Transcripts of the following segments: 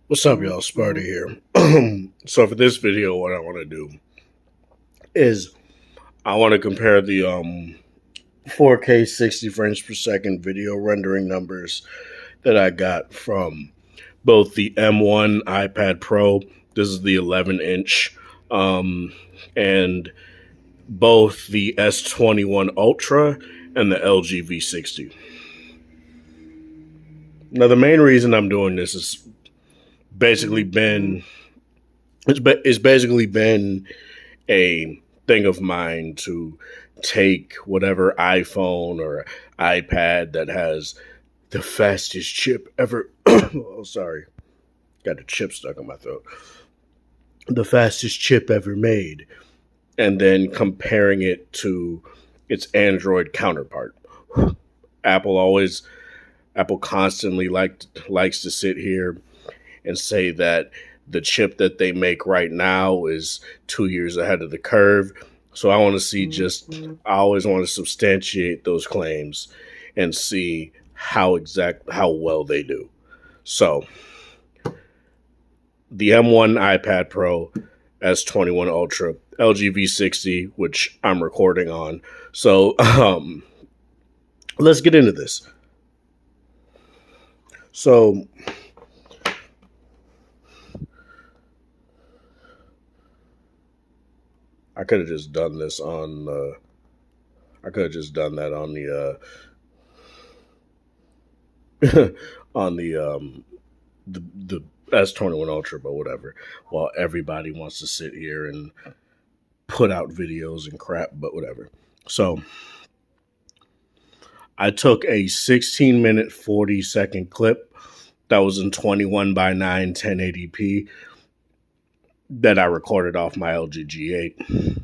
What's up, y'all? Sparta here. So for this video, what I want to do is I want to compare the 4K 60 frames per second video rendering numbers that I got from both the M1 iPad Pro. This is the 11-inch, and both the S21 Ultra and the LG V60. Now, the main reason I'm doing this is basically been it's basically been a thing of mine to take whatever iPhone or iPad that has the fastest chip ever. Oh, sorry. Got a chip stuck in my throat. The fastest chip ever made. And then comparing it to its Android counterpart. Apple always, Apple constantly likes to sit here and say that the chip that they make right now is 2 years ahead of the curve. So I want to see I always want to substantiate those claims and see how well they do. So the M1 iPad Pro, S21 Ultra, LG V60, which I'm recording on. So let's get into this. So I could have just done this on. I could have just done that on the on the S21 Ultra, but whatever. While everybody wants to sit here and put out videos and crap, but whatever. So I took a 16-minute 40-second clip that was in 21:9 1080p that I recorded off my LG G8,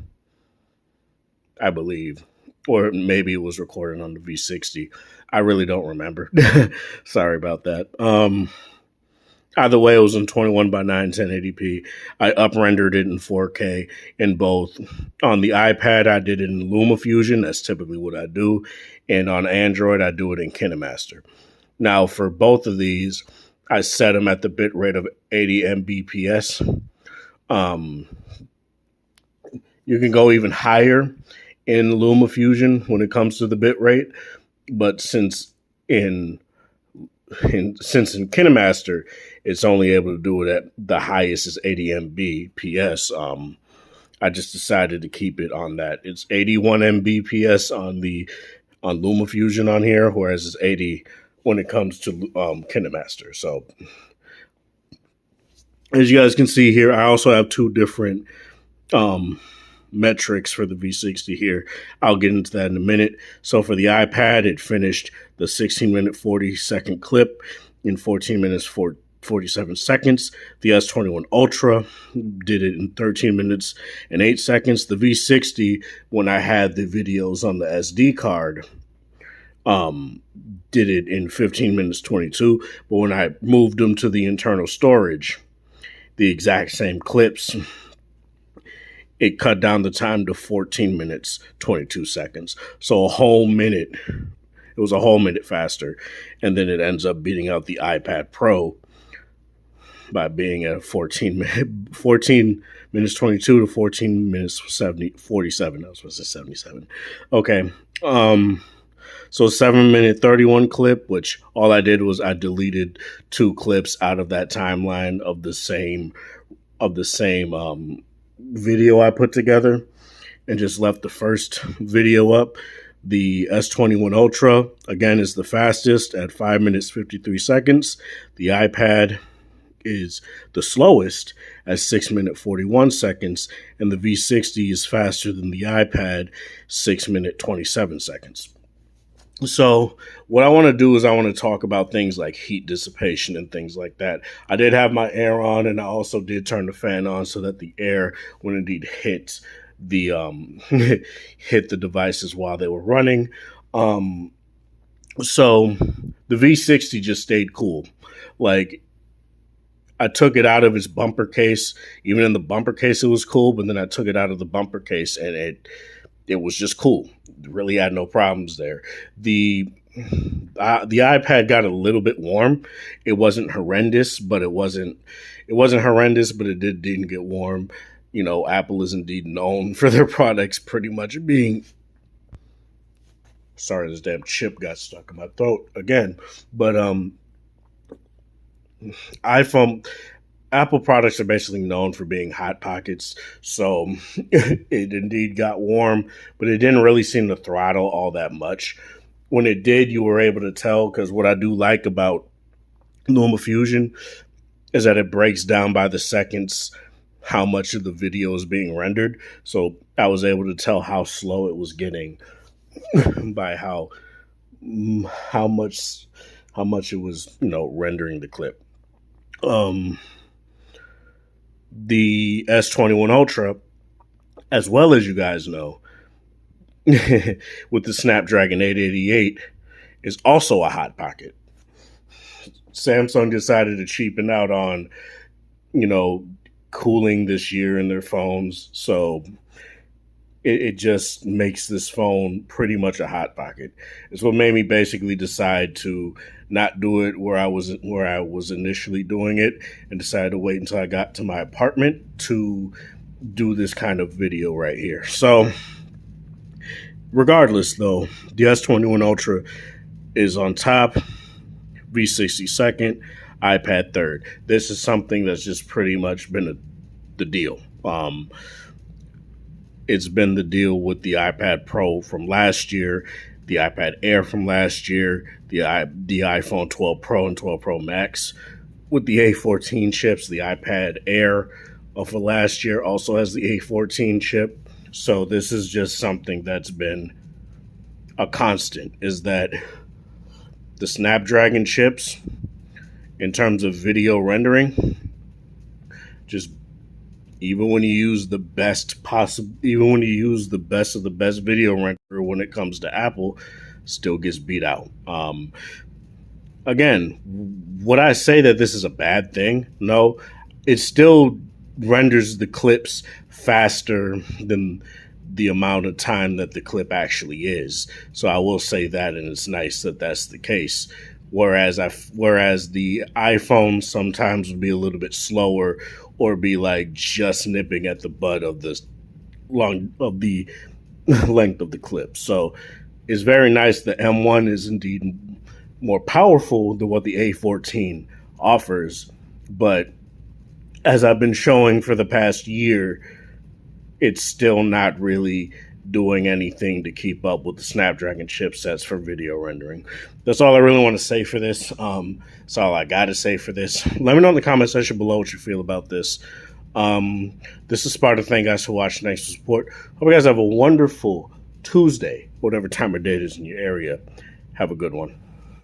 I believe, or maybe it was recorded on the V60. I really don't remember. Sorry about that. Either way, it was in 21:9 1080p. I up-rendered it in 4K in both. On the iPad, I did it in LumaFusion. That's typically what I do. And on Android, I do it in KineMaster. Now, for both of these, I set them at the bit rate of 80 Mbps. You can go even higher in LumaFusion when it comes to the bit rate, but since in KineMaster it's only able to do it at the highest is 80 Mbps, I just decided to keep it on that. It's 81 Mbps on LumaFusion on here, whereas it's 80 when it comes to KineMaster. So as you guys can see here, I also have two different metrics for the V60 here. I'll get into that in a minute. So for the iPad, it finished the 16-minute 40-second clip in 14 minutes 47 seconds. The S21 Ultra did it in 13 minutes and 8 seconds. The V60, when I had the videos on the SD card, did it in 15 minutes 22. But when I moved them to the internal storage, the exact same clips, it cut down the time to 14 minutes, 22 seconds. So it was a whole minute faster. And then it ends up beating out the iPad Pro by being at 14 minutes 22 to 14 minutes 47. I was supposed to say 77. Okay. So 7-minute 31 clip, which all I did was I deleted 2 clips out of that timeline of the same video I put together and just left the first video up. The S21 Ultra, again, is the fastest at 5 minutes 53 seconds. The iPad is the slowest at 6 minutes 41 seconds, and the V60 is faster than the iPad, 6 minutes 27 seconds. So what I want to do is I want to talk about things like heat dissipation and things like that. I did have my air on, and I also did turn the fan on so that the air would indeed hit the hit the devices while they were running. So the V60 just stayed cool. Like, I took it out of its bumper case. Even in the bumper case, it was cool. But then I took it out of the bumper case, and it was just cool. Really had no problems there. The the iPad got a little bit warm. It wasn't horrendous, but it wasn't horrendous, but it didn't get warm. You know, Apple is indeed known for their products pretty much being. Sorry, this damn chip got stuck in my throat again. But iPhone Apple products are basically known for being hot pockets. So it indeed got warm, but it didn't really seem to throttle all that much. When it did, you were able to tell, because what I do like about LumaFusion is that it breaks down by the seconds how much of the video is being rendered. So I was able to tell how slow it was getting by how much it was, rendering the clip. Um, the S21 Ultra, as well as you guys know, with the Snapdragon 888, is also a hot pocket. Samsung decided to cheapen out on, cooling this year in their phones. So it just makes this phone pretty much a hot pocket. It's what made me basically decide to not do it where I was initially doing it, and decided to wait until I got to my apartment to do this kind of video right here. So regardless though, the S21 Ultra is on top, V60 second, iPad third. This is something that's just pretty much been the deal. It's been the deal with the iPad Pro from last year, the iPad Air from last year, the iPhone 12 Pro and 12 Pro Max. With the A14 chips, the iPad Air of last year also has the A14 chip. So this is just something that's been a constant, is that the Snapdragon chips, in terms of video rendering, just even when you use the best of the best video renderer when it comes to Apple, still gets beat out. Again, would I say that this is a bad thing? No, it still renders the clips faster than the amount of time that the clip actually is. So I will say that, and it's nice that that's the case. Whereas the iPhone sometimes would be a little bit slower, or be like just nipping at the butt of the length of the clip. So it's very nice. The M1 is indeed more powerful than what the A14 offers, but as I've been showing for the past year, it's still not really doing anything to keep up with the Snapdragon chipsets for video rendering. That's all I really want to say for this. That's all I got to say for this. Let me know in the comment section below what you feel about this. This is Sparta. Thank you guys for watching. Thanks for support. Hope you guys have a wonderful Tuesday, whatever time of day it is in your area. Have a good one.